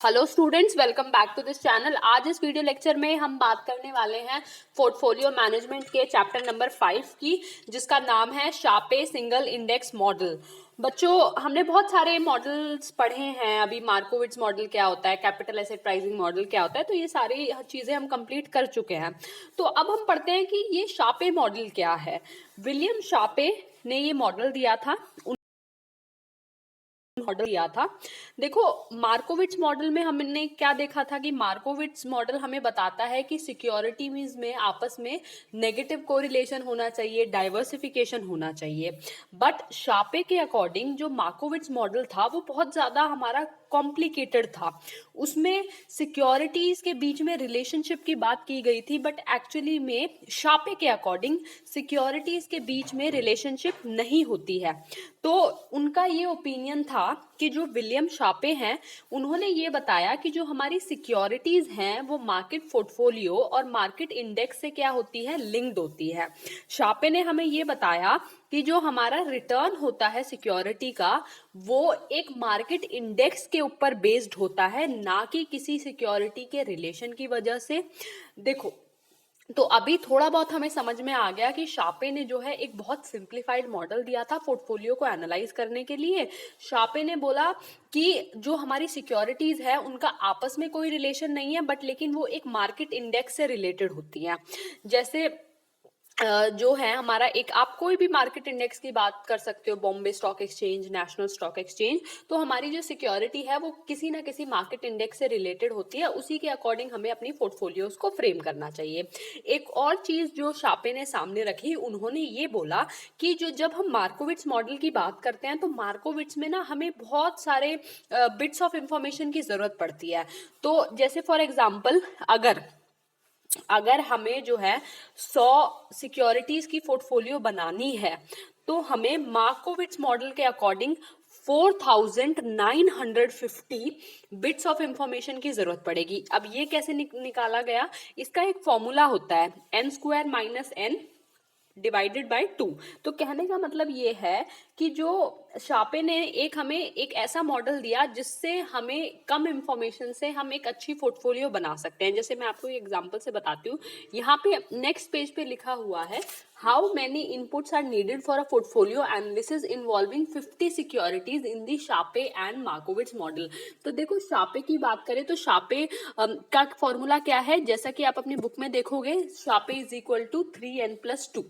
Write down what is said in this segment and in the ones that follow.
Hello students, welcome back to this channel. आज इस video lecture में हम बात करने वाले हैं पोर्टफोलियो मैनेजमेंट के चैप्टर नंबर 5 की, जिसका नाम है शापे सिंगल इंडेक्स मॉडल। बच्चों, हमने बहुत सारे मॉडल्स पढ़े हैं अभी। मार्कोविट्स मॉडल क्या होता है, कैपिटल एसेट प्राइसिंग मॉडल क्या होता है, तो ये सारी चीज़ें हम कंप्लीट कर चुके हैं। तो अब हम पढ़ते हैं कि ये शापे मॉडल क्या है। विलियम शापे ने ये मॉडल दिया था, मॉडल दिया था। देखो, मार्कोविट्स मॉडल में हमने क्या देखा था कि मार्कोविट्स मॉडल हमें बताता है कि सिक्योरिटीज में आपस में नेगेटिव कोरिलेशन होना चाहिए, डाइवर्सिफिकेशन होना चाहिए। बट शापे के अकॉर्डिंग जो मार्कोविट्स मॉडल था वो बहुत ज्यादा हमारा कॉम्प्लिकेटेड था। उसमें सिक्योरिटीज के बीच में रिलेशनशिप की बात की गई थी, बट एक्चुअली में शापे के अकॉर्डिंग सिक्योरिटीज के बीच में रिलेशनशिप नहीं होती है। तो उनका ये ओपिनियन था कि जो विलियम शापे हैं, उन्होंने ये बताया कि जो हमारी सिक्योरिटीज हैं वो मार्केट पोर्टफोलियो और मार्केट इंडेक्स से क्या होती है, लिंक्ड होती है। शापे ने हमें ये बताया कि जो हमारा रिटर्न होता है सिक्योरिटी का, वो एक मार्केट इंडेक्स के ऊपर बेस्ड होता है, ना कि किसी सिक्योरिटी के रिलेशन की वजह से। देखो, तो अभी थोड़ा बहुत हमें समझ में आ गया कि शापे ने जो है एक बहुत सिंप्लीफाइड मॉडल दिया था पोर्टफोलियो को एनालाइज करने के लिए। शापे ने बोला कि जो हमारी सिक्योरिटीज है उनका आपस में कोई रिलेशन नहीं है, बट लेकिन वो एक मार्केट इंडेक्स से रिलेटेड होती है। जैसे जो है हमारा एक, आप कोई भी मार्केट इंडेक्स की बात कर सकते हो, Bombay stock exchange, national stock exchange. तो हमारी जो सिक्योरिटी है वो किसी ना किसी मार्केट इंडेक्स से रिलेटेड होती है, उसी के अकॉर्डिंग हमें अपनी पोर्टफोलियोज को फ्रेम करना चाहिए। एक और चीज जो शापे ने सामने रखी, उन्होंने ये बोला कि जो जब हम मार्कोविट्स मॉडल की बात करते हैं तो मार्कोविट्स में ना हमें बहुत सारे बिट्स ऑफ इंफॉर्मेशन की जरूरत पड़ती है। तो जैसे फॉर एग्जाम्पल, अगर हमें जो है 100 सिक्योरिटीज की पोर्टफोलियो बनानी है, तो हमें मार्कोविट्स मॉडल के अकॉर्डिंग 4950 बिट्स ऑफ इंफॉर्मेशन की जरूरत पड़ेगी। अब ये कैसे निकाला गया, इसका एक फॉर्मूला होता है n² - n डिवाइडेड बाय 2। तो कहने का मतलब ये है कि जो शापे ने हमें एक ऐसा मॉडल दिया जिससे हमें कम इंफॉर्मेशन से हम एक अच्छी पोर्टफोलियो बना सकते हैं। जैसे मैं आपको एग्जांपल से बताती हूँ, यहाँ पे नेक्स्ट पेज पे लिखा हुआ है, how many inputs are needed for a portfolio analysis involving 50 securities in the Sharpe and Markowitz model. तो देखो, शापे की बात करें तो शापे का फॉर्मूला क्या है, जैसा कि आप अपनी बुक में देखोगे, शापे इज इक्वल टू 3n+2।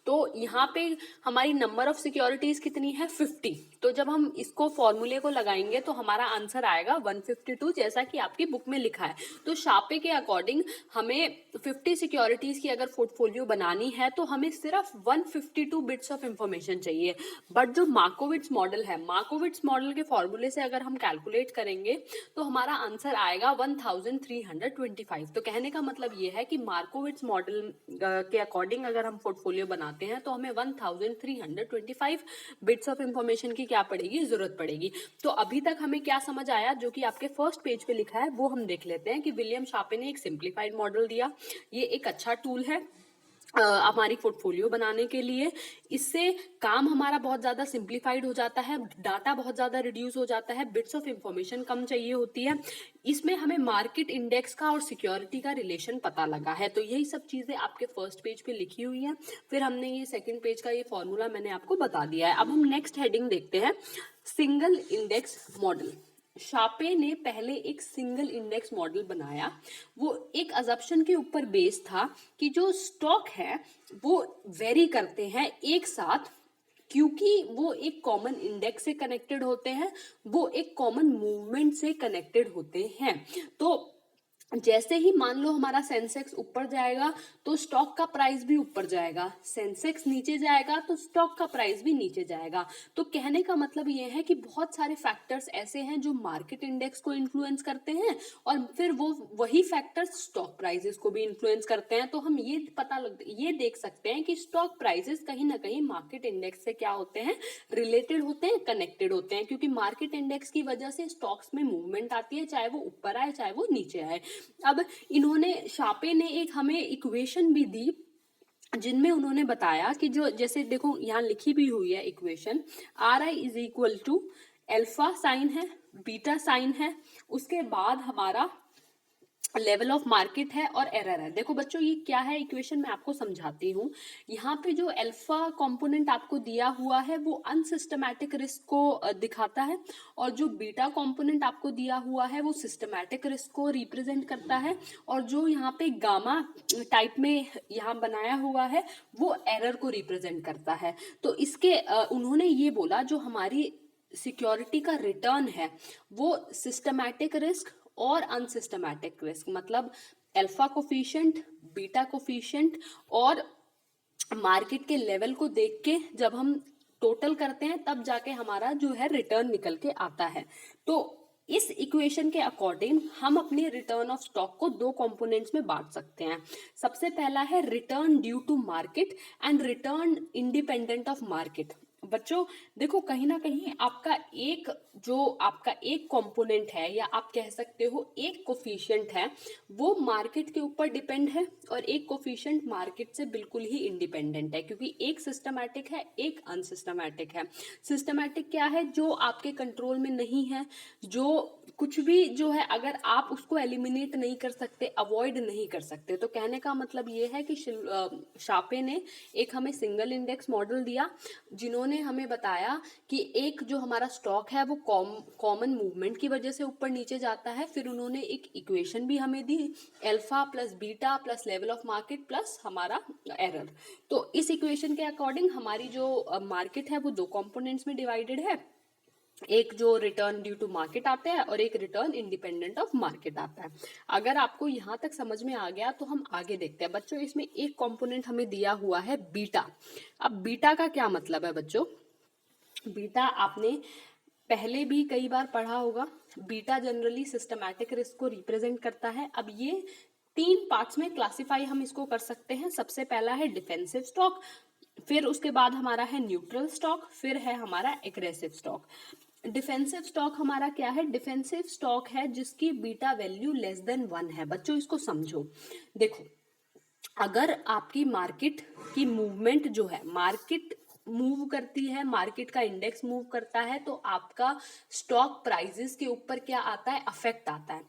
तो यहाँ पे हमारी नंबर ऑफ सिक्योरिटीज कितनी है, 50। तो जब हम इसको फॉर्मूले को लगाएंगे तो हमारा आंसर आएगा 152, जैसा कि आपकी बुक में लिखा है। तो शापे के अकॉर्डिंग हमें 50 सिक्योरिटीज की अगर पोर्टफोलियो बनानी है तो हमें सिर्फ 152 बिट्स ऑफ इंफॉर्मेशन चाहिए। बट जो मार्कोविट्स मॉडल है, मार्कोविट्स मॉडल के फॉर्मूले से अगर हम कैलकुलेट करेंगे तो हमारा आंसर आएगा 1325। तो कहने का मतलब ये है कि मार्कोविट्स मॉडल के अकॉर्डिंग अगर हम पोर्टफोलियो बनाते हैं तो हमें 1325 बिट्स ऑफ इंफॉर्मेशन की क्या पड़ेगी, जरूरत पड़ेगी। तो अभी तक हमें क्या समझ आया, जो कि आपके फर्स्ट पेज पे लिखा है वो हम देख लेते हैं कि विलियम शापे ने एक सिंप्लीफाइड मॉडल दिया। ये एक अच्छा टूल है हमारी पोर्टफोलियो बनाने के लिए। इससे काम हमारा बहुत ज्यादा सिंप्लीफाइड हो जाता है, डाटा बहुत ज्यादा रिड्यूस हो जाता है, बिट्स ऑफ इंफॉर्मेशन कम चाहिए होती है। इसमें हमें मार्केट इंडेक्स का और सिक्योरिटी का रिलेशन पता लगा है। तो यही सब चीजें आपके फर्स्ट पेज पे लिखी हुई हैं। फिर हमने ये सेकंड पेज का ये फॉर्मूला मैंने आपको बता दिया है। अब हम नेक्स्ट हेडिंग देखते हैं, सिंगल इंडेक्स मॉडल। शापे ने पहले एक सिंगल इंडेक्स मॉडल बनाया। वो एक अजम्पशन के ऊपर बेस था कि जो स्टॉक है वो वेरी करते हैं एक साथ, क्योंकि वो एक कॉमन इंडेक्स से कनेक्टेड होते हैं, वो एक कॉमन मूवमेंट से कनेक्टेड होते हैं। तो जैसे ही मान लो हमारा सेंसेक्स ऊपर जाएगा तो स्टॉक का प्राइस भी ऊपर जाएगा, सेंसेक्स नीचे जाएगा तो स्टॉक का प्राइस भी नीचे जाएगा। तो कहने का मतलब ये है कि बहुत सारे फैक्टर्स ऐसे हैं जो मार्केट इंडेक्स को इन्फ्लुएंस करते हैं, और फिर वो वही फैक्टर्स स्टॉक प्राइसेस को भी इन्फ्लुएंस करते हैं। तो हम ये देख सकते हैं कि स्टॉक प्राइसेस कहीं ना कहीं मार्केट इंडेक्स से क्या होते हैं, रिलेटेड होते हैं, कनेक्टेड होते हैं, क्योंकि मार्केट इंडेक्स की वजह से स्टॉक्स में मूवमेंट आती है, चाहे वो ऊपर आए चाहे वो नीचे आए। अब इन्होंने, शापे ने एक हमें इक्वेशन भी दी जिनमें उन्होंने बताया कि जो, जैसे देखो यहाँ लिखी भी हुई है equation, RI is equal to alpha sine है, बीटा साइन है, उसके बाद हमारा लेवल ऑफ मार्केट है और एरर है। देखो बच्चों ये क्या है इक्वेशन मैं आपको समझाती हूँ। यहाँ पे जो अल्फा कंपोनेंट आपको दिया हुआ है वो अनसिस्टमैटिक रिस्क को दिखाता है, और जो बीटा कंपोनेंट आपको दिया हुआ है वो सिस्टमैटिक रिस्क को रिप्रेजेंट करता है, और जो यहाँ पे गामा टाइप में यहाँ बनाया हुआ है वो एरर को रिप्रेजेंट करता है। तो इसके उन्होंने ये बोला जो हमारी सिक्योरिटी का रिटर्न है वो सिस्टमैटिक रिस्क और अनसिस्टमैटिक रिस्क, मतलब अल्फा कोफिशिएंट, बीटा कोफिशिएंट और मार्केट के लेवल को देख के जब हम टोटल करते हैं तब जाके हमारा जो है रिटर्न निकल के आता है। तो इस इक्वेशन के अकॉर्डिंग हम अपने रिटर्न ऑफ स्टॉक को दो कंपोनेंट्स में बांट सकते हैं। सबसे पहला है return due to market and return independent of market. बच्चों देखो कहीं ना कहीं आपका एक कंपोनेंट है या आप कह सकते हो एक कोफिशिएंट है वो मार्केट के ऊपर डिपेंड है, और एक कोफिशिएंट मार्केट से बिल्कुल ही इंडिपेंडेंट है, क्योंकि एक सिस्टमैटिक है एक अनसिस्टमैटिक है। सिस्टमैटिक क्या है? जो आपके कंट्रोल में नहीं है, जो कुछ भी जो है अगर आप उसको एलिमिनेट नहीं कर सकते, अवॉइड नहीं कर सकते। तो कहने का मतलब ये है कि शापे ने एक हमें सिंगल इंडेक्स मॉडल दिया जिन्होंने हमें बताया कि एक जो हमारा स्टॉक है वो कॉमन मूवमेंट की वजह से ऊपर नीचे जाता है। फिर उन्होंने एक इक्वेशन भी हमें दी, alpha plus beta plus level of market plus हमारा एरर। तो इस इक्वेशन के अकॉर्डिंग हमारी जो मार्केट है वो दो कंपोनेंट्स में डिवाइडेड है, एक जो रिटर्न ड्यू टू मार्केट आता है और एक रिटर्न इंडिपेंडेंट ऑफ मार्केट आता है। अगर आपको यहाँ तक समझ में आ गया तो हम आगे देखते हैं। बच्चों इसमें एक कंपोनेंट हमें दिया हुआ है बीटा। अब बीटा का क्या मतलब है बच्चों? बीटा आपने पहले भी कई बार पढ़ा होगा। बीटा जनरली सिस्टमैटिक रिस्क को रिप्रेजेंट करता है। अब ये तीन पार्ट्स में क्लासिफाई हम इसको कर सकते हैं। सबसे पहला है डिफेंसिव स्टॉक, फिर उसके बाद हमारा है न्यूट्रल स्टॉक, फिर है हमारा एग्रेसिव स्टॉक। डिफेंसिव स्टॉक हमारा क्या है? डिफेंसिव स्टॉक है जिसकी बीटा वैल्यू लेस देन 1 है। बच्चों इसको समझो। देखो अगर आपकी मार्केट की मूवमेंट जो है, मार्केट मूव करती है, मार्केट का इंडेक्स मूव करता है, तो आपका स्टॉक प्राइसेस के ऊपर क्या आता है? अफेक्ट आता है।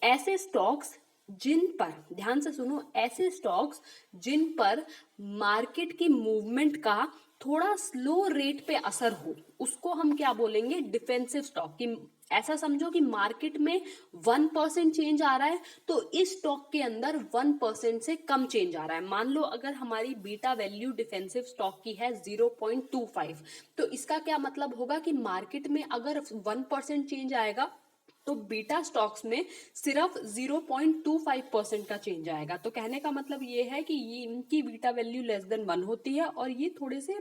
ऐसे स्टॉक्स जिन पर, ध्यान से सुनो, ऐसे स्टॉक्स जिन पर मार्केट की मूवमेंट का थोड़ा स्लो रेट पे असर हो उसको हम क्या बोलेंगे? Defensive stock. की ऐसा समझो कि मार्केट में 1% चेंज आ रहा है तो इस स्टॉक के अंदर 1% से कम चेंज आ रहा है। मान लो अगर हमारी बीटा वैल्यू डिफेंसिव स्टॉक की है 0.25, तो इसका क्या मतलब होगा कि मार्केट में अगर 1% चेंज आएगा तो बीटा स्टॉक्स में सिर्फ 0.25% का चेंज आएगा। तो कहने का मतलब ये है कि ये इनकी बीटा वैल्यू लेस देन 1 होती है और ये थोड़े से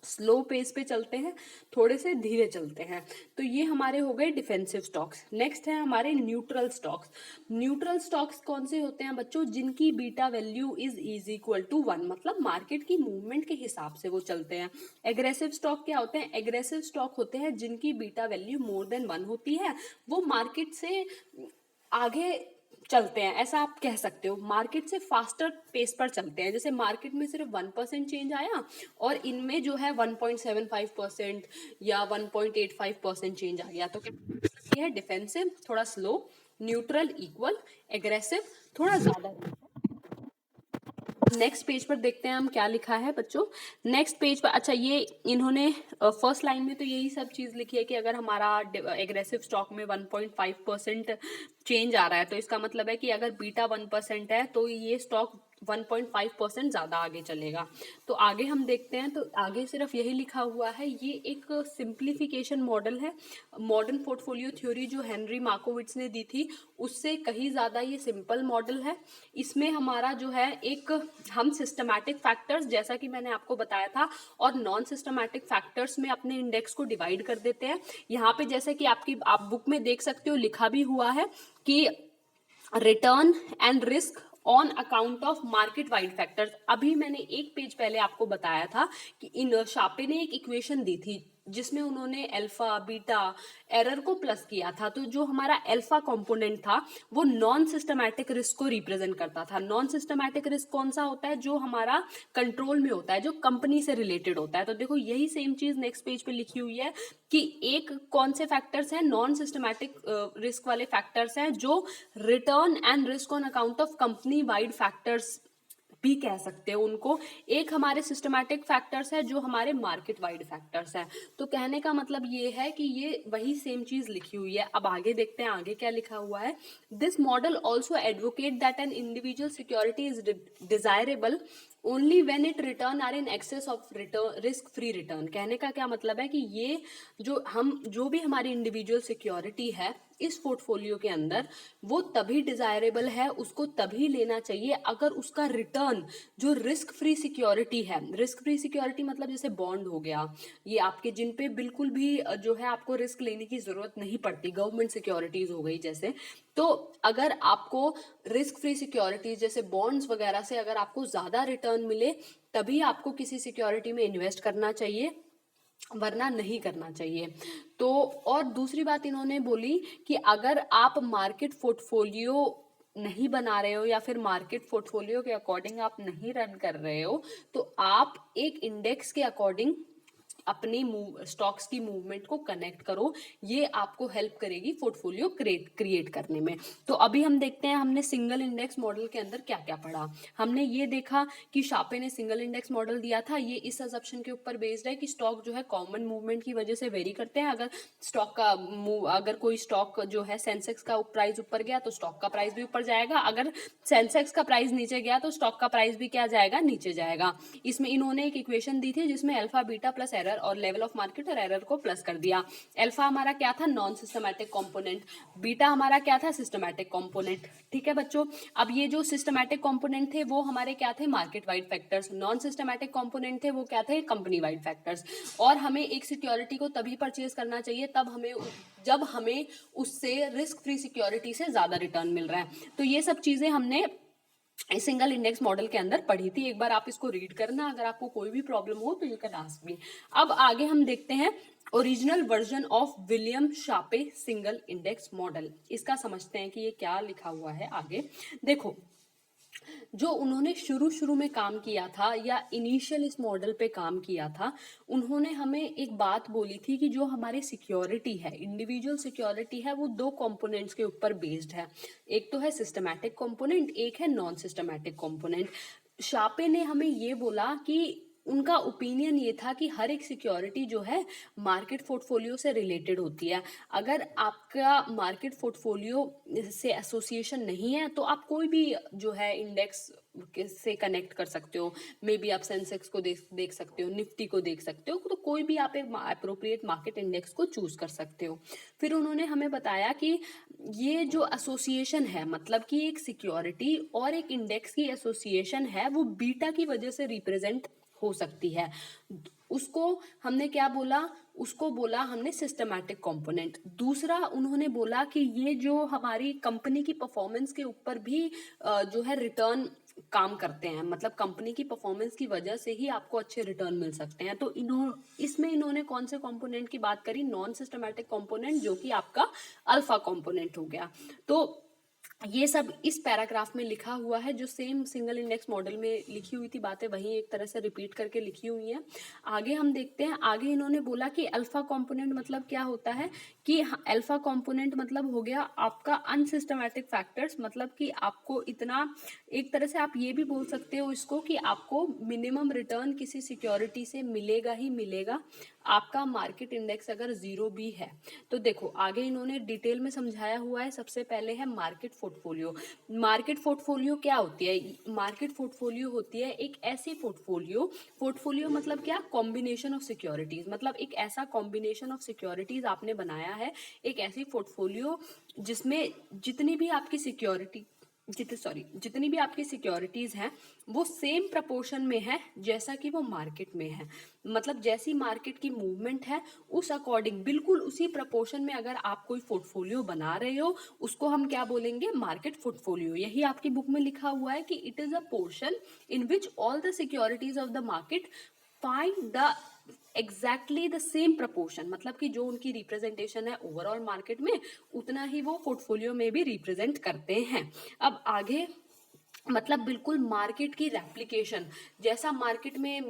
स्लो पेस पे चलते हैं, थोड़े से धीरे चलते हैं। तो ये हमारे हो गए डिफेंसिव स्टॉक्स। नेक्स्ट है हमारे न्यूट्रल स्टॉक्स। न्यूट्रल स्टॉक्स कौन से होते हैं बच्चों? जिनकी beta value is equal to 1, मतलब मार्केट की मूवमेंट के हिसाब से वो चलते हैं। एग्रेसिव स्टॉक क्या होते हैं? एग्रेसिव स्टॉक होते हैं जिनकी बीटा वैल्यू मोर देन 1 होती है, वो मार्केट से आगे चलते हैं, ऐसा आप कह सकते हो, मार्केट से फास्टर पेस पर चलते हैं। जैसे मार्केट में सिर्फ 1% चेंज आया और इनमें जो है 1.75% या 1.85% चेंज आ गया, तो क्या है? डिफेंसिव थोड़ा स्लो, न्यूट्रल इक्वल, एग्रेसिव थोड़ा ज्यादा। नेक्स्ट पेज पर देखते हैं हम क्या लिखा है बच्चों। नेक्स्ट पेज पर, अच्छा ये इन्होंने फर्स्ट लाइन में तो यही सब चीज लिखी है कि अगर हमारा एग्रेसिव स्टॉक में 1.5% चेंज आ रहा है तो इसका मतलब है कि अगर बीटा 1% है तो ये स्टॉक 1.5% ज्यादा आगे चलेगा। तो आगे हम देखते हैं, तो आगे सिर्फ यही लिखा हुआ है। ये एक सिंप्लीफिकेशन मॉडल है। मॉडर्न पोर्टफोलियो थ्योरी जो हेनरी मार्कोविट्स ने दी थी उससे कहीं ज्यादा ये सिंपल मॉडल है। इसमें हमारा जो है एक, हम सिस्टमैटिक फैक्टर्स जैसा कि मैंने आपको बताया था और नॉन सिस्टमैटिक फैक्टर्स में अपने इंडेक्स को डिवाइड कर देते हैं। यहाँ पे जैसे कि आप बुक में देख सकते हो लिखा भी हुआ है कि return and risk on account of market wide factors. अभी मैंने एक पेज पहले आपको बताया था कि इन शापे ने एक इक्वेशन दी थी जिसमें उन्होंने अल्फा बीटा एरर को प्लस किया था। तो जो हमारा अल्फा कंपोनेंट था वो नॉन सिस्टमैटिक रिस्क को रिप्रेजेंट करता था। नॉन सिस्टमैटिक रिस्क कौन सा होता है? जो हमारा कंट्रोल में होता है, जो कंपनी से रिलेटेड होता है। तो देखो यही सेम चीज नेक्स्ट पेज पे लिखी हुई है कि एक कौन से फैक्टर्स हैं, नॉन सिस्टमैटिक रिस्क वाले फैक्टर्स हैं जो return and risk on account of company wide factors भी कह सकते हो उनको। एक हमारे सिस्टमैटिक फैक्टर्स है जो हमारे मार्केट वाइड फैक्टर्स है। तो कहने का मतलब ये है कि ये वही सेम चीज लिखी हुई है। अब आगे देखते हैं आगे क्या लिखा हुआ है। This model also advocate that an individual security is desirable only when it return are in excess of return risk free return. कहने का क्या मतलब है कि ये जो भी हमारी इंडिविजुअल सिक्योरिटी है इस पोर्टफोलियो के अंदर, वो तभी डिजायरेबल है, उसको तभी लेना चाहिए अगर उसका रिटर्न जो रिस्क फ्री सिक्योरिटी है, रिस्क फ्री सिक्योरिटी मतलब जैसे बॉन्ड हो गया, ये आपके जिन पे बिल्कुल भी जो है आपको रिस्क लेने की जरूरत नहीं पड़ती, गवर्नमेंट सिक्योरिटीज हो गई जैसे। तो अगर आपको रिस्क फ्री सिक्योरिटीज जैसे बॉन्ड्स वगैरह से अगर आपको ज्यादा रिटर्न मिले तभी आपको किसी सिक्योरिटी में इन्वेस्ट करना चाहिए, वरना नहीं करना चाहिए। तो और दूसरी बात इन्होंने बोली कि अगर आप मार्केट पोर्टफोलियो नहीं बना रहे हो या फिर मार्केट पोर्टफोलियो के अकॉर्डिंग आप नहीं रन कर रहे हो, तो आप एक इंडेक्स के अकॉर्डिंग अपनी स्टॉक्स की मूवमेंट को कनेक्ट करो। ये आपको हेल्प करेगी पोर्टफोलियो क्रिएट करने में। तो अभी हम देखते हैं हमने सिंगल इंडेक्स मॉडल के अंदर क्या क्या पढ़ा। हमने ये देखा कि शापे ने सिंगल इंडेक्स मॉडल दिया था, ये इस असम्पशन के ऊपर बेस्ड है कि स्टॉक जो है कॉमन मूवमेंट की वजह से वेरी करते हैं। अगर कोई स्टॉक जो है सेंसेक्स का प्राइस ऊपर गया तो स्टॉक का प्राइस भी ऊपर जाएगा, अगर सेंसेक्स का प्राइस नीचे गया तो स्टॉक का प्राइस भी क्या जाएगा, नीचे जाएगा। इसमें इन्होंने एक इक्वेशन दी थी जिसमें अल्फा बीटा प्लस एरर और लेवल ऑफ मार्केट और एरर को प्लस कर दिया। अल्फा हमारा क्या था, नॉन सिस्टमैटिक कंपोनेंट, बीटा हमारा क्या था, सिस्टमैटिक कंपोनेंट। ठीक है बच्चों, अब ये जो सिस्टमैटिक कंपोनेंट थे वो हमारे क्या थे, market wide factors. Non systematic component थे वो क्या थे, कंपनी वाइड फैक्टर्स। और हमें एक सिक्योरिटी को तभी परचेज करना चाहिए जब हमें उससे रिस्क फ्री सिक्योरिटी से ज्यादा रिटर्न मिल रहा है। तो ये सब चीजें हमने सिंगल इंडेक्स मॉडल के अंदर पढ़ी थी। एक बार आप इसको रीड करना, अगर आपको कोई भी प्रॉब्लम हो तो यू कैन आस्क मी। अब आगे हम देखते हैं original version of William Sharpe single index model. इसका समझते हैं कि ये क्या लिखा हुआ है आगे। देखो, जो उन्होंने शुरू में काम किया था या इनिशियल इस मॉडल पे काम किया था, उन्होंने हमें एक बात बोली थी कि जो हमारी सिक्योरिटी है, इंडिविजुअल सिक्योरिटी है, वो दो कंपोनेंट्स के ऊपर बेस्ड है। एक तो है सिस्टमैटिक कंपोनेंट, एक है नॉन सिस्टमैटिक कंपोनेंट। शापे ने हमें ये बोला कि उनका ओपिनियन ये था कि हर एक सिक्योरिटी जो है मार्केट पोर्टफोलियो से रिलेटेड होती है। अगर आपका मार्केट पोर्टफोलियो से एसोसिएशन नहीं है तो आप कोई भी जो है इंडेक्स से कनेक्ट कर सकते हो। मे बी आप सेंसेक्स को देख सकते हो, निफ्टी को देख सकते हो, तो कोई भी आप एक अप्रोप्रिएट मार्केट इंडेक्स को चूज कर सकते हो। फिर उन्होंने हमें बताया कि ये जो एसोसिएशन है, मतलब कि एक सिक्योरिटी और एक इंडेक्स की एसोसिएशन है, वो बीटा की वजह से रिप्रेजेंट हो सकती है। उसको हमने क्या बोला, उसको बोला हमने सिस्टमैटिक कंपोनेंट। दूसरा उन्होंने बोला कि ये जो हमारी कंपनी की परफॉर्मेंस के ऊपर भी जो है रिटर्न काम करते हैं, मतलब कंपनी की परफॉर्मेंस की वजह से ही आपको अच्छे रिटर्न मिल सकते हैं। तो इसमें इन्होंने कौन से कंपोनेंट की बात करी, नॉन सिस्टमैटिक कंपोनेंट, जो कि आपका अल्फा कंपोनेंट हो गया। तो ये सब इस पैराग्राफ में लिखा हुआ है, जो सेम सिंगल इंडेक्स मॉडल में लिखी हुई थी बातें वही एक तरह से रिपीट करके लिखी हुई हैं। आगे हम देखते हैं, आगे इन्होंने बोला कि अल्फा कंपोनेंट मतलब क्या होता है, कि अल्फा कंपोनेंट मतलब हो गया आपका अनसिस्टमैटिक फैक्टर्स, मतलब कि आपको इतना, एक तरह से आप ये भी बोल सकते हो इसको कि आपको मिनिमम रिटर्न किसी सिक्योरिटी से मिलेगा ही मिलेगा, आपका मार्केट इंडेक्स अगर जीरो भी है। तो देखो आगे इन्होंने डिटेल में समझाया हुआ है। सबसे पहले है मार्केट पोर्टफोलियो। मार्केट पोर्टफोलियो क्या होती है, मार्केट पोर्टफोलियो होती है एक ऐसी पोर्टफोलियो मतलब क्या, कॉम्बिनेशन ऑफ सिक्योरिटीज, मतलब एक ऐसा कॉम्बिनेशन ऑफ सिक्योरिटीज आपने बनाया है, एक ऐसी पोर्टफोलियो जिसमें जितनी भी आपकी सिक्योरिटीज हैं वो सेम प्रपोर्शन में है जैसा कि वो मार्केट में है। मतलब जैसी मार्केट की मूवमेंट है उस अकॉर्डिंग, बिल्कुल उसी प्रपोर्शन में अगर आप कोई पोर्टफोलियो बना रहे हो, उसको हम क्या बोलेंगे, मार्केट पोर्टफोलियो। यही आपकी बुक में लिखा हुआ है कि it is a portion in which all the securities of the market find the exactly the same proportion, मतलब कि जो उनकी रिप्रेजेंटेशन है ओवरऑल मार्केट में उतना ही वो पोर्टफोलियो में भी रिप्रेजेंट करते हैं। अब आगे मतलब बिल्कुल मार्केट की रेप्लिकेशन, जैसा मार्केट में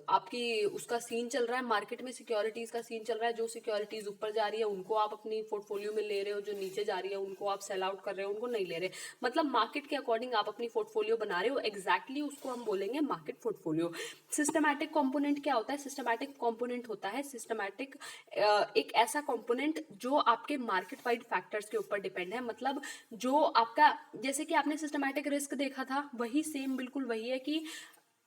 आपकी उसका सीन चल रहा है, मार्केट में सिक्योरिटीज का सीन चल रहा है, जो सिक्योरिटीज ऊपर जा रही है उनको आप अपनी पोर्टफोलियो में ले रहे हो, जो नीचे जा रही है उनको आप सेल आउट कर रहे हो, उनको नहीं ले रहे, मतलब मार्केट के अकॉर्डिंग आप अपनी पोर्टफोलियो बना रहे हो, एग्जैक्टली उसको हम बोलेंगे मार्केट पोर्टफोलियो। सिस्टमैटिक कॉम्पोनेंट क्या होता है? सिस्टमैटिक कॉम्पोनेंट होता है सिस्टमैटिक एक ऐसा कॉम्पोनेंट जो आपके मार्केट वाइड फैक्टर्स के ऊपर डिपेंड है, मतलब जो आपका, जैसे कि आपने सिस्टमैटिक रिस्क देखा था, वही सेम बिल्कुल वही है कि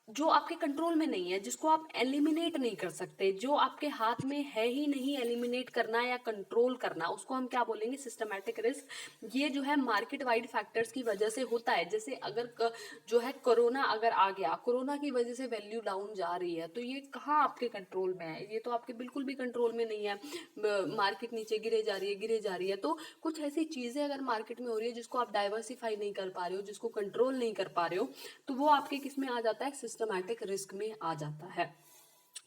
जो आपके कंट्रोल में नहीं है, जिसको आप एलिमिनेट नहीं कर सकते, जो आपके हाथ में है ही नहीं एलिमिनेट करना या कंट्रोल करना, उसको हम क्या बोलेंगे? Systematic risk. ये जो है मार्केट वाइड फैक्टर्स की वजह से होता है। जैसे अगर जो है कोरोना अगर आ गया, कोरोना की वजह से वैल्यू डाउन जा रही है, तो ये कहाँ आपके कंट्रोल में है? ये तो आपके बिल्कुल भी कंट्रोल में नहीं है। मार्केट नीचे गिरे जा रही है, गिरे जा रही है। तो कुछ ऐसी चीजें अगर मार्केट में हो रही है जिसको आप डाइवर्सिफाई नहीं कर पा रहे हो, जिसको कंट्रोल नहीं कर पा रहे हो, तो वो आपके किस में आ जाता है? सिस्टमैटिक रिस्क में आ जाता है।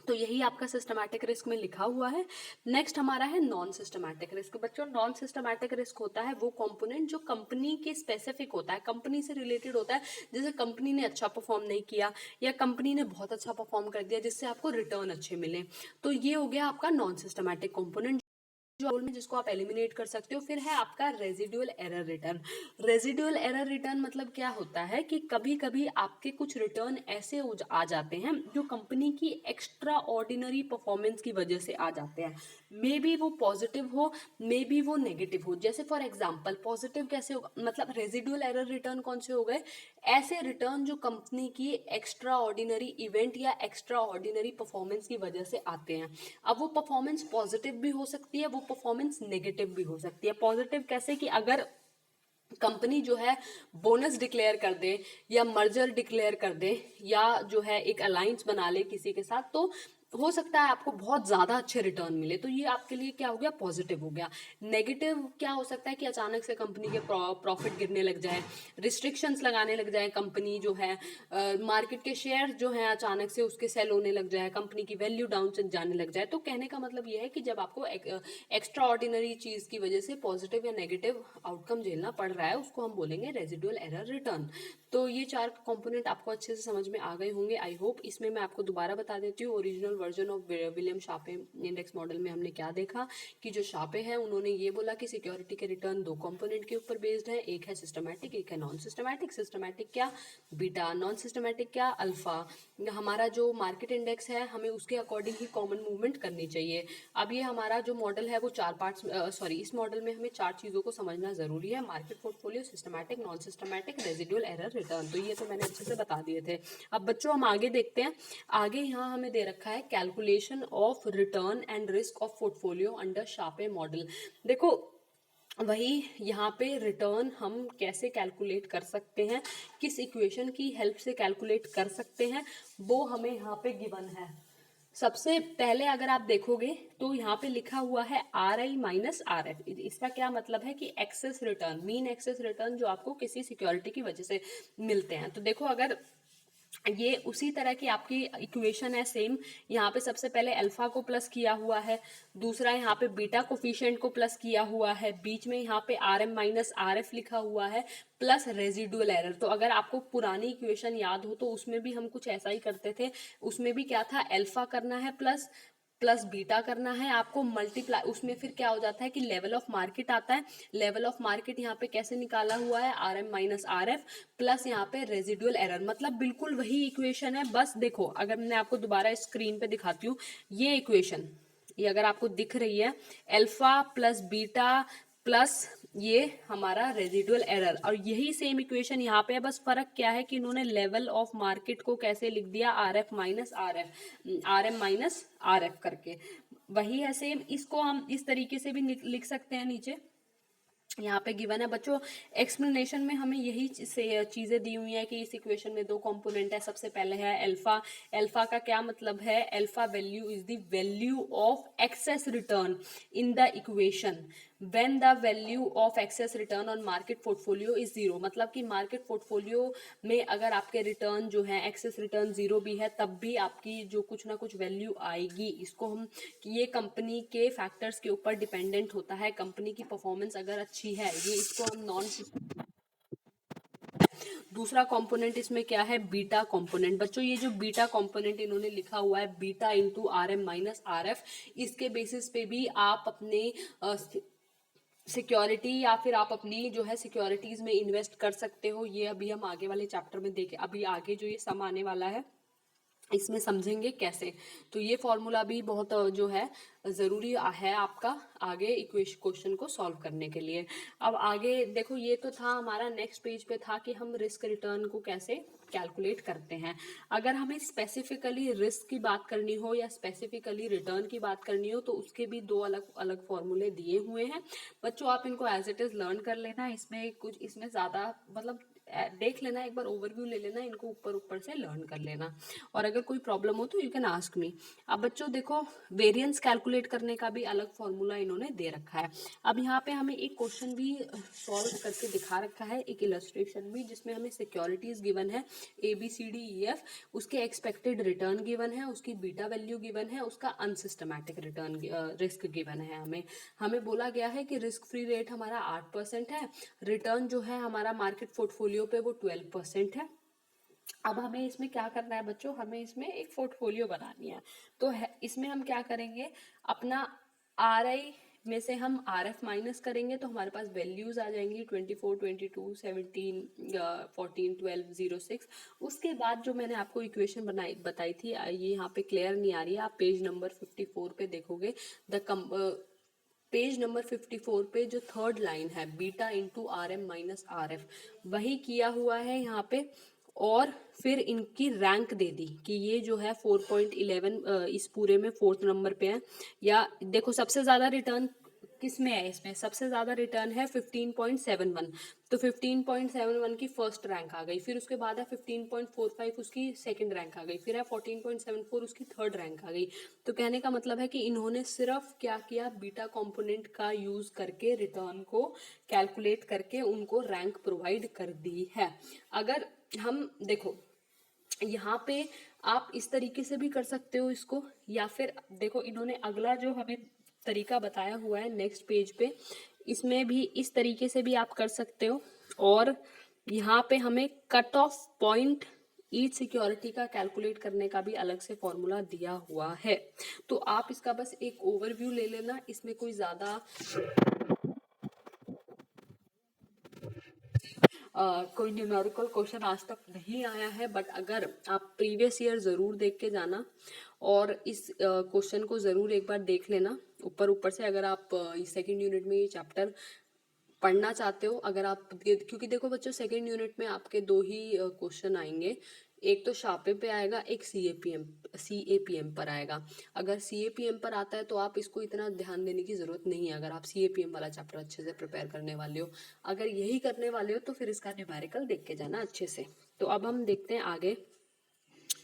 तो यही आपका सिस्टमैटिक रिस्क में लिखा हुआ है। नेक्स्ट हमारा है नॉन सिस्टमैटिक रिस्क। बच्चों नॉन सिस्टमैटिक रिस्क होता है वो कंपोनेंट जो कंपनी के स्पेसिफिक होता है, कंपनी से रिलेटेड होता है। जैसे कंपनी ने अच्छा परफॉर्म नहीं किया या कंपनी ने बहुत अच्छा परफॉर्म कर दिया जिससे आपको रिटर्न अच्छे मिले, तो ये हो गया आपका नॉन सिस्टमैटिक कंपोनेंट जो में जिसको आप एलिमिनेट कर सकते हो। फिर है आपका residual error return. Residual error return मतलब क्या होता है कि कभी कभी आपके कुछ रिटर्न ऐसे आ जाते हैं जो कंपनी की एक्स्ट्रा ऑर्डिनरी परफॉर्मेंस की वजह से आ जाते हैं। मे बी वो पॉजिटिव हो, मे बी वो नेगेटिव हो। जैसे फॉर एग्जांपल पॉजिटिव कैसे होगा, मतलब रेजिडुअल एरर रिटर्न कौन से हो गए? ऐसे रिटर्न जो कंपनी की एक्स्ट्रा ऑर्डिनरी इवेंट या एक्स्ट्रा ऑर्डिनरी परफॉर्मेंस की वजह से आते हैं। अब वो परफॉर्मेंस पॉजिटिव भी हो सकती है, वो परफॉर्मेंस नेगेटिव भी हो सकती है। पॉजिटिव कैसे कि अगर कंपनी जो है बोनस डिक्लेयर कर दे या मर्जर डिक्लेयर कर दे या जो है एक अलायंस बना ले किसी के साथ, तो हो सकता है आपको बहुत ज्यादा अच्छे रिटर्न मिले, तो ये आपके लिए क्या हो गया? पॉजिटिव हो गया। नेगेटिव क्या हो सकता है कि अचानक से कंपनी के प्रॉफिट गिरने लग जाए, रिस्ट्रिक्शंस लगाने लग जाए, कंपनी जो है मार्केट के शेयर जो है अचानक से उसके सेल होने लग जाए, कंपनी की वैल्यू डाउन जाने लग जाए। तो कहने का मतलब ये है कि जब आपको एक्स्ट्रा ऑर्डिनरी चीज की वजह से पॉजिटिव या नेगेटिव आउटकम झेलना पड़ रहा है, उसको हम बोलेंगे रेजिडुअल एरर रिटर्न। तो ये चार कंपोनेंट आपको अच्छे से समझ में आ गए होंगे आई होप। इसमें मैं आपको दोबारा बता देती हूँ, original version of William Sharpe index model में हमने क्या देखा कि जो शापे है उन्होंने ये बोला कि सिक्योरिटी के रिटर्न दो कंपोनेंट के ऊपर बेस्ड है, एक है सिस्टमैटिक, एक है नॉन सिस्टमैटिक। सिस्टमैटिक क्या? बीटा। नॉन सिस्टमैटिक क्या? अल्फा। हमारा जो मार्केट इंडेक्स है हमें उसके अकॉर्डिंग ही कॉमन मूवमेंट करनी चाहिए। अब ये हमारा जो मॉडल है वो चार पार्ट्स, सॉरी इस मॉडल में हमें चार चीज़ों को समझना जरूरी है: market portfolio, systematic, non systematic, residual error return. तो ये तो मैंने अच्छे से बता दिए थे। अब बच्चों हम आगे देखते हैं। आगे यहाँ हमें दे रखा है calculation of return and risk of portfolio under Sharpe model. देखो वही यहाँ पे रिटर्न हम कैसे कैलकुलेट कर सकते हैं, किस इक्वेशन की हेल्प से कैलकुलेट कर सकते हैं, वो हमें यहाँ पे गिवन है। सबसे पहले अगर आप देखोगे तो यहाँ पे लिखा हुआ है RI माइनस RF। इसका क्या मतलब है कि excess return, mean excess return जो आपको किसी सिक्योरिटी की वजह से मिलते हैं। तो देखो अगर ये उसी तरह की आपकी इक्वेशन है सेम, यहाँ पे सबसे पहले अल्फा को प्लस किया हुआ है, दूसरा यहाँ पे बीटा कोफिशिएंट को प्लस किया हुआ है, बीच में यहाँ पे RM माइनस RF लिखा हुआ है, प्लस रेजिडुअल एरर। तो अगर आपको पुरानी इक्वेशन याद हो तो उसमें भी हम कुछ ऐसा ही करते थे। उसमें भी क्या था? अल्फा करना है प्लस प्लस बीटा करना है आपको मल्टीप्लाई, उसमें फिर क्या हो जाता है कि लेवल ऑफ मार्केट आता है। लेवल ऑफ मार्केट यहाँ पे कैसे निकाला हुआ है? RM माइनस RF प्लस यहाँ पे रेजिडुअल एरर। मतलब बिल्कुल वही इक्वेशन है, बस देखो अगर मैं आपको दोबारा स्क्रीन पे दिखाती हूँ, ये इक्वेशन ये अगर आपको दिख रही है, अल्फा प्लस बीटा प्लस ये हमारा रेजिडुअल एरर, और यही सेम इक्वेशन यहाँ पे है। बस फर्क क्या है कि इन्होंने लेवल ऑफ मार्केट को कैसे लिख दिया? RF minus RF, RM minus RF करके, वही है सेम। इसको हम इस तरीके से भी लिख सकते हैं नीचे, यहाँ पे गिवन है बच्चों। एक्सप्लेनेशन में हमें यही चीजें दी हुई है कि इस इक्वेशन में दो कंपोनेंट है। सबसे पहले है अल्फा। अल्फा का क्या मतलब है? Alpha value is the value of excess return in the equation. When the value of excess return on market portfolio is zero, मतलब कि मार्केट पोर्टफोलियो में अगर आपके रिटर्न जो है एक्सेस रिटर्न जीरो भी है तब भी आपकी जो कुछ ना कुछ वैल्यू आएगी। इसको हम कि ये कंपनी के फैक्टर्स के ऊपर डिपेंडेंट होता है, कंपनी की परफॉर्मेंस अगर अच्छी है, ये इसको हम नॉन। दूसरा कंपोनेंट इसमें क्या है, बीटा कंपोनेंट। बच्चों ये जो बीटा कंपोनेंट इन्होंने लिखा हुआ है beta into R M minus R F, इसके बेसिस पे भी आप अपने सिक्योरिटी या फिर आप अपनी जो है सिक्योरिटीज में इन्वेस्ट कर सकते हो। ये अभी हम आगे वाले चैप्टर में देखें, अभी आगे जो ये सम आने वाला है इसमें समझेंगे कैसे। तो ये फॉर्मूला भी बहुत जो है ज़रूरी है आपका आगे इक्वेशन क्वेश्चन को सॉल्व करने के लिए। अब आगे देखो, ये तो था हमारा नेक्स्ट पेज पे था कि हम रिस्क रिटर्न को कैसे कैलकुलेट करते हैं। अगर हमें स्पेसिफिकली रिस्क की बात करनी हो या स्पेसिफिकली रिटर्न की बात करनी हो तो उसके भी दो अलग अलग फॉर्मूले दिए हुए हैं। बच्चों आप इनको एज इट इज़ लर्न कर लेना, इसमें कुछ इसमें ज़्यादा मतलब देख लेना, एक बार ओवरव्यू ले लेना, इनको ऊपर ऊपर से लर्न कर लेना, और अगर कोई प्रॉब्लम हो तो यू कैन आस्क मी। अब बच्चों देखो, वेरिएंस कैलकुलेट करने का भी अलग फॉर्मूला इन्होंने दे रखा है। अब यहाँ पे हमें एक क्वेश्चन भी सॉल्व करके दिखा रखा है, एक इलस्ट्रेशन भी, जिसमें हमें सिक्योरिटीज गिवन है ABCDEF, उसके एक्सपेक्टेड रिटर्न गिवन है, उसकी बीटा वैल्यू गिवन है, उसका अनसिस्टमैटिक रिटर्न रिस्क गिवन है। हमें हमें बोला गया है कि रिस्क फ्री रेट हमारा 8% है, रिटर्न जो है हमारा मार्केट पोर्टफोलियो पे वो 12% है। अब हमें इसमें क्या करना है बच्चों, हमें इसमें एक पोर्टफोलियो बनानी है। तो इसमें हम क्या करेंगे, अपना RI में से हम RF माइनस करेंगे तो हमारे पास वैल्यूज आ जाएंगी 24, 22, 17, 14, 12, 06। उसके बाद जो मैंने आपको इक्वेशन बताई थी, ये यहाँ पे क्लियर नहीं आ रही है, आप पेज नंबर 54 पे देखोगे। पेज नंबर 54 पे जो थर्ड लाइन है beta into RM minus RF, वही किया हुआ है यहाँ पे, और फिर इनकी रैंक दे दी कि ये जो है 4.11 इस पूरे में फोर्थ नंबर पे है। या देखो सबसे ज़्यादा रिटर्न किस में है, इसमें सबसे ज़्यादा रिटर्न है 15.71, तो 15.71 की फर्स्ट रैंक आ गई, फिर उसके बाद है 15.45 उसकी सेकंड रैंक आ गई, फिर है 14.74 उसकी थर्ड रैंक आ गई। तो कहने का मतलब है कि इन्होंने सिर्फ क्या किया, बीटा कंपोनेंट का यूज़ करके रिटर्न को कैलकुलेट करके उनको रैंक प्रोवाइड कर दी है। अगर हम देखो यहाँ पे आप इस तरीके से भी कर सकते हो इसको, या फिर देखो इन्होंने अगला जो हमें तरीका बताया हुआ है नेक्स्ट पेज पे, इसमें भी इस तरीके से भी आप कर सकते हो। और यहाँ पे हमें cut off point each security का कैलकुलेट करने का भी अलग से फॉर्मूला दिया हुआ है। तो आप इसका बस एक ओवरव्यू ले लेना, इसमें कोई ज़्यादा कोई न्यूमेरिकल क्वेश्चन आज तक नहीं आया है, बट अगर आप प्रीवियस ईयर ज़रूर देख के जाना और इस क्वेश्चन को ज़रूर एक बार देख लेना ऊपर ऊपर से, अगर आप सेकेंड यूनिट में ये चैप्टर पढ़ना चाहते हो। अगर आप, क्योंकि देखो बच्चों सेकेंड यूनिट में आपके दो ही क्वेश्चन आएंगे, एक तो शापे पे आएगा, एक CAPM पर आएगा। अगर CAPM पर आता है तो आप इसको इतना ध्यान देने की ज़रूरत नहीं है, अगर आप CAPM वाला चैप्टर अच्छे से प्रिपेयर करने वाले हो। अगर यही करने वाले हो तो फिर इसका न्यूमेरिकल देख के जाना अच्छे से। तो अब हम देखते हैं आगे।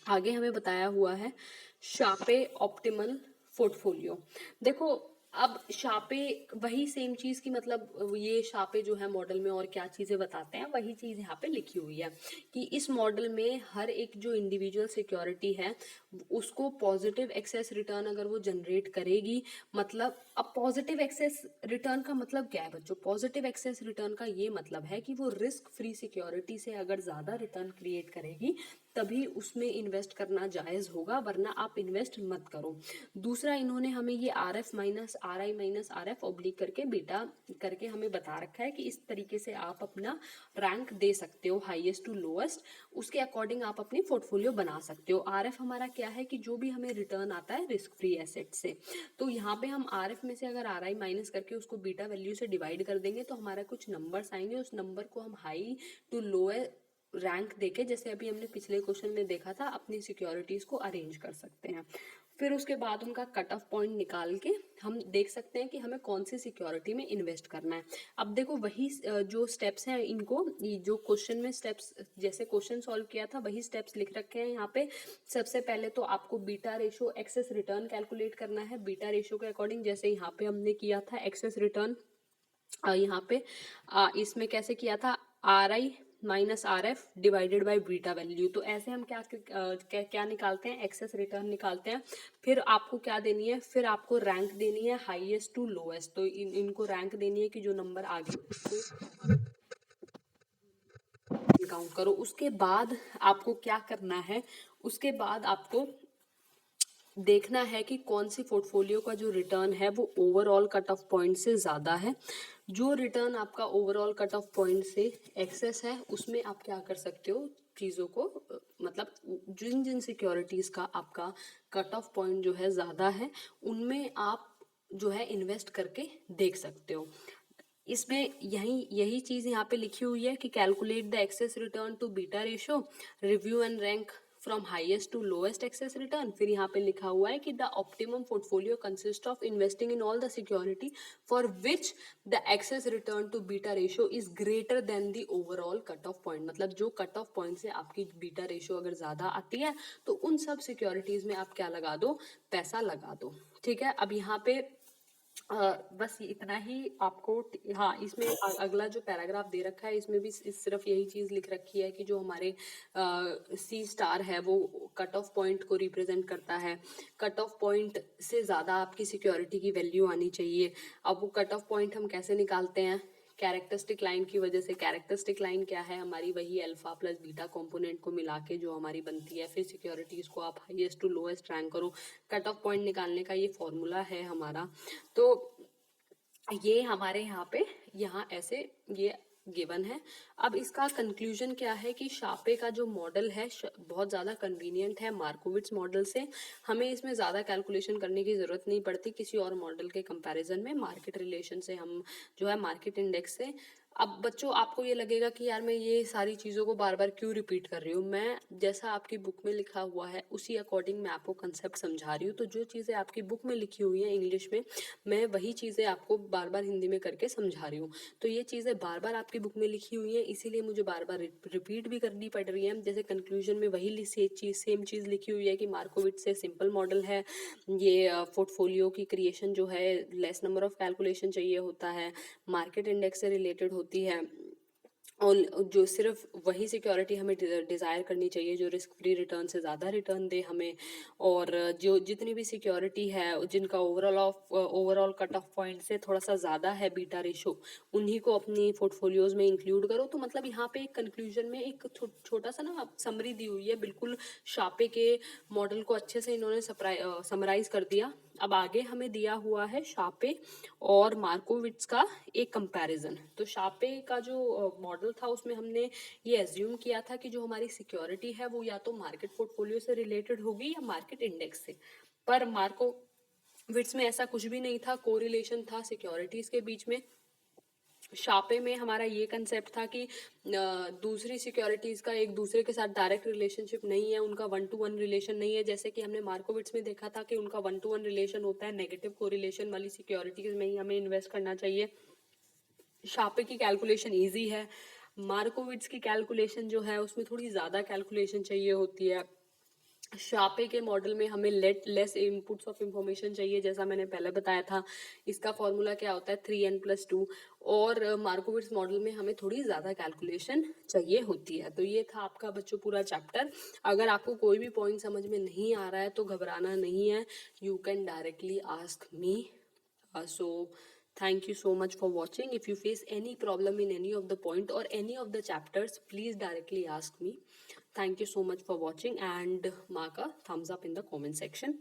आगे हमें बताया हुआ है शापे ऑप्टिमल पोर्टफोलियो। देखो अब शापे वही सेम चीज की, मतलब ये शापे जो है मॉडल में और क्या चीजें बताते हैं वही चीज यहाँ पे लिखी हुई है कि इस मॉडल में हर एक जो इंडिविजुअल सिक्योरिटी है उसको पॉजिटिव एक्सेस रिटर्न अगर वो जनरेट करेगी, मतलब अब पॉजिटिव एक्सेस रिटर्न का मतलब क्या है बच्चों, पॉजिटिव एक्सेस रिटर्न का ये मतलब है कि वो रिस्क फ्री सिक्योरिटी से अगर ज्यादा रिटर्न क्रिएट करेगी तभी उसमें इन्वेस्ट करना जायज़ होगा, वरना आप इन्वेस्ट मत करो। दूसरा इन्होंने हमें ये RF minus RI minus RF oblique करके बीटा करके हमें बता रखा है कि इस तरीके से आप अपना रैंक दे सकते हो हाईएस्ट टू लोएस्ट, उसके अकॉर्डिंग आप अपनी पोर्टफोलियो बना सकते हो। RF हमारा क्या है कि जो भी हमें रिटर्न आता है रिस्क फ्री एसेट से, तो यहाँ पे हम RF में से अगर RI माइनस करके उसको बीटा वैल्यू से डिवाइड कर देंगे तो हमारा कुछ नंबर्स आएंगे, उस नंबर को हम हाई टू लोअर रैंक देके, जैसे अभी हमने पिछले क्वेश्चन में देखा था, अपनी सिक्योरिटीज को अरेंज कर सकते हैं। फिर उसके बाद उनका कट ऑफ पॉइंट निकाल के हम देख सकते हैं कि हमें कौन सी सिक्योरिटी में इन्वेस्ट करना है। अब देखो वही जो स्टेप्स हैं, इनको जो क्वेश्चन में स्टेप्स जैसे क्वेश्चन सॉल्व किया था वही स्टेप्स लिख रखे हैं यहाँ पे। सबसे पहले तो आपको beta ratio excess return calculate करना है, बीटा रेशो के अकॉर्डिंग, जैसे यहाँ पे हमने किया था एक्सेस रिटर्न यहाँ पे इसमें कैसे किया था, are I minus R F divided by beta value. तो ऐसे हम क्या निकालते हैं, एक्सेस रिटर्न निकालते हैं। फिर आपको क्या देनी है, फिर आपको रैंक देनी है हाईएस्ट टू लोएस्ट। तो इनको रैंक देनी है कि जो नंबर आगे काउंट करो। उसके बाद आपको क्या करना है, उसके बाद आपको देखना है कि कौन सी पोर्टफोलियो का जो रिटर्न है वो ओवरऑल कट ऑफ पॉइंट से ज़्यादा है। जो रिटर्न आपका ओवरऑल कट ऑफ पॉइंट से एक्सेस है उसमें आप क्या कर सकते हो, चीज़ों को मतलब जिन जिन सिक्योरिटीज़ का आपका कट ऑफ पॉइंट जो है ज़्यादा है उनमें आप जो है इन्वेस्ट करके देख सकते हो। इसमें यही चीज़ यहाँ पे लिखी हुई है कि calculate the excess return to beta ratio, review and rank from highest to lowest excess return. फिर यहाँ पे लिखा हुआ है कि the optimum portfolio consist of investing in all the security for which the excess return to beta ratio is greater than the overall cut off point. मतलब जो cut off point से आपकी बीटा रेशो अगर ज़्यादा आती है तो उन सब सिक्योरिटीज़ में आप क्या लगा दो, पैसा लगा दो। ठीक है, अब यहाँ पे बस इतना ही आपको। हाँ, इसमें अगला जो पैराग्राफ दे रखा है इसमें भी सिर्फ यही चीज़ लिख रखी है कि जो हमारे सी स्टार है वो कट ऑफ पॉइंट को रिप्रेजेंट करता है। कट ऑफ पॉइंट से ज़्यादा आपकी सिक्योरिटी की वैल्यू आनी चाहिए। अब वो कट ऑफ पॉइंट हम कैसे निकालते हैं, कैरेक्टरिस्टिक लाइन की वजह से। कैरेक्टरिस्टिक लाइन क्या है हमारी, वही अल्फा प्लस बीटा कंपोनेंट को मिला के जो हमारी बनती है। फिर सिक्योरिटीज़ को आप हाईएस्ट टू लोएस्ट रैंक करो, कट ऑफ पॉइंट निकालने का ये फॉर्मूला है हमारा। तो ये हमारे यहाँ ऐसे ये गिवन है। अब इसका कंक्लूजन क्या है कि शापे का जो मॉडल है बहुत ज़्यादा कन्वीनियंट है मार्कोविट्स मॉडल से। हमें इसमें ज़्यादा कैलकुलेशन करने की ज़रूरत नहीं पड़ती किसी और मॉडल के कंपैरिजन में। मार्केट रिलेशन से हम जो है मार्केट इंडेक्स से। अब बच्चों आपको ये लगेगा कि यार मैं ये सारी चीज़ों को बार बार क्यों रिपीट कर रही हूँ, मैं जैसा आपकी बुक में लिखा हुआ है उसी अकॉर्डिंग मैं आपको कंसेप्ट समझा रही हूँ। तो जो चीज़ें आपकी बुक में लिखी हुई हैं इंग्लिश में, मैं वही चीज़ें आपको बार बार हिंदी में करके समझा रही हूँ। तो ये चीज़ें बार बार आपकी बुक में लिखी हुई हैं, इसीलिए मुझे बार बार रिपीट भी करनी पड़ रही है। जैसे कंक्लूजन में वही सेम चीज़ लिखी हुई है कि मार्कोविट्स से सिंपल मॉडल है, ये पोर्टफोलियो की क्रिएशन जो है लेस नंबर ऑफ कैलकुलेशन चाहिए होता है, मार्केट इंडेक्स से रिलेटेड होती है, और जो सिर्फ वही सिक्योरिटी हमें डिज़ायर करनी चाहिए जो रिस्क फ्री रिटर्न से ज़्यादा रिटर्न दे हमें। और जो जितनी भी सिक्योरिटी है जिनका ओवरऑल कट ऑफ पॉइंट से थोड़ा सा ज़्यादा है बीटा रेशो, उन्हीं को अपनी पोर्टफोलियोज में इंक्लूड करो। तो मतलब यहाँ पे एक कंक्लूजन में एक छोटा सा ना समरी दी हुई है, बिल्कुल शापे के मॉडल को अच्छे से इन्होंने समराइज कर दिया। अब आगे हमें दिया हुआ है शापे और मार्कोविट्स का एक कंपैरिजन। तो शापे का जो मॉडल था उसमें हमने ये एज्यूम किया था कि जो हमारी सिक्योरिटी है वो या तो मार्केट पोर्टफोलियो से रिलेटेड होगी या मार्केट इंडेक्स से। पर मार्कोविट्स में ऐसा कुछ भी नहीं था, कोरिलेशन था सिक्योरिटीज के बीच में। शापे में हमारा ये कंसेप्ट था कि दूसरी सिक्योरिटीज का एक दूसरे के साथ डायरेक्ट रिलेशनशिप नहीं है, उनका 1-to-1 रिलेशन नहीं है। जैसे कि हमने मार्कोविट्स में देखा था कि उनका 1-to-1 रिलेशन होता है, नेगेटिव कोरिलेशन वाली सिक्योरिटीज में ही हमें इन्वेस्ट करना चाहिए। शापे की कैलकुलेशन इजी है, मार्कोविट्स की कैलकुलेशन जो है उसमें थोड़ी ज़्यादा कैलकुलेशन चाहिए होती है। शापे के मॉडल में हमें लेस इनपुट्स ऑफ इंफॉर्मेशन चाहिए, जैसा मैंने पहले बताया था। इसका फॉर्मूला क्या होता है 3n+2। और मार्कोविट्स मॉडल में हमें थोड़ी ज़्यादा कैलकुलेशन चाहिए होती है। तो ये था आपका बच्चों पूरा चैप्टर। अगर आपको कोई भी पॉइंट समझ में नहीं आ रहा है तो घबराना नहीं है, you can directly ask me. So thank you so much for watching. If you face any problem in any of the point or any of the chapters, please directly ask me. Thank you so much for watching and mark a thumbs up in the comment section.